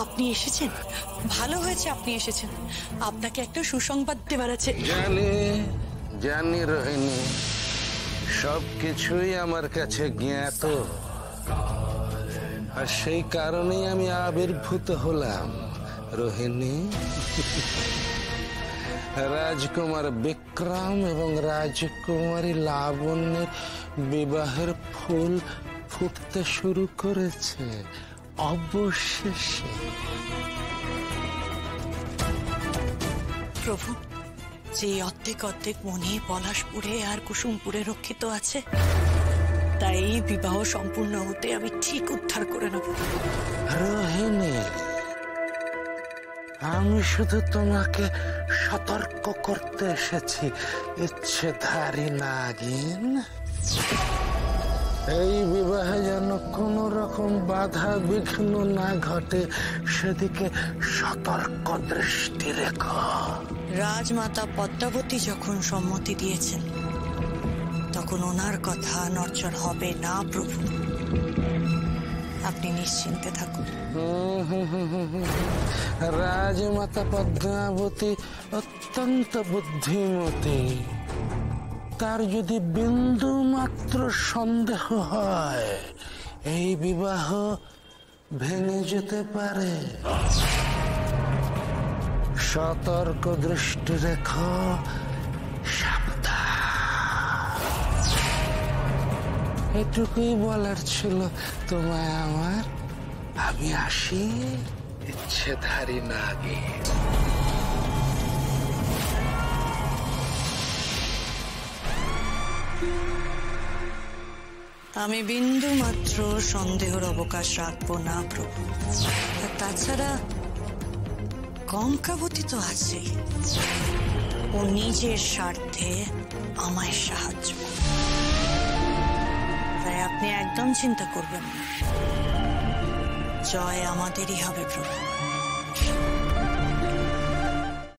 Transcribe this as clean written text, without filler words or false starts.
আপনি এসেছেন, ভালো হয়েছে আপনি এসেছেন। আপনাকে একটা সুসংবাদ দেবার আছে। জানি জানি রোহিণী, সবকিছুই আমার কাছে জ্ঞাত, আর সেই কারণেই আমি আবির্ভূত হলাম রোহিণী। রাজকুমার বিক্রম এবং রাজকুমারী লাবণ্যের বিবাহের ফুল ফুটতে শুরু করেছে অবশেষে। প্রভু, যে অর্ধেক অর্ধেক মনে পলাশপুরে আর কুসুমপুরে রক্ষিত আছে, তাই বিবাহ সম্পূর্ণ হতে আমি ঠিক উদ্ধার করে নেব। রোহিণী, আমি শুধু তোমাকে সতর্ক করতে এসেছি, ইচ্ছেধারী নাগিন। এই বিবাহে যেন কোনো রকম বাধা বিঘ্ন না ঘটে, সেদিকে সতর্ক দৃষ্টি রেখো। রাজমাতা পদ্মাবতী যখন সম্মতি দিয়েছেন, তখন ওনার কথা নড়চড় হবে না প্রভু, আপনি নিশ্চিন্তে থাকুন। রাজমাতা পদ্মাবতী অত্যন্ত বুদ্ধিমতী। তার যদি বিন্দু মাত্র সন্দেহ হয়, এই বিবাহ ভেঙে যেতে পারে। সতর্ক দৃষ্টি রেখো, সাবধান। এটুকুই বলার ছিল তোমায় আমার। আমি আসি, ইচ্ছেধারী নাগিন। আমি বিন্দু মাত্র সন্দেহের অবকাশ রাখবো না প্রভু। আর তাছাড়া কঙ্কাবতী তো আছে, ও নিজের স্বার্থে আমায় সাহায্য করবে, তাই আপনি একদম চিন্তা করবেন না। জয় আমাদেরই হবে প্রভু।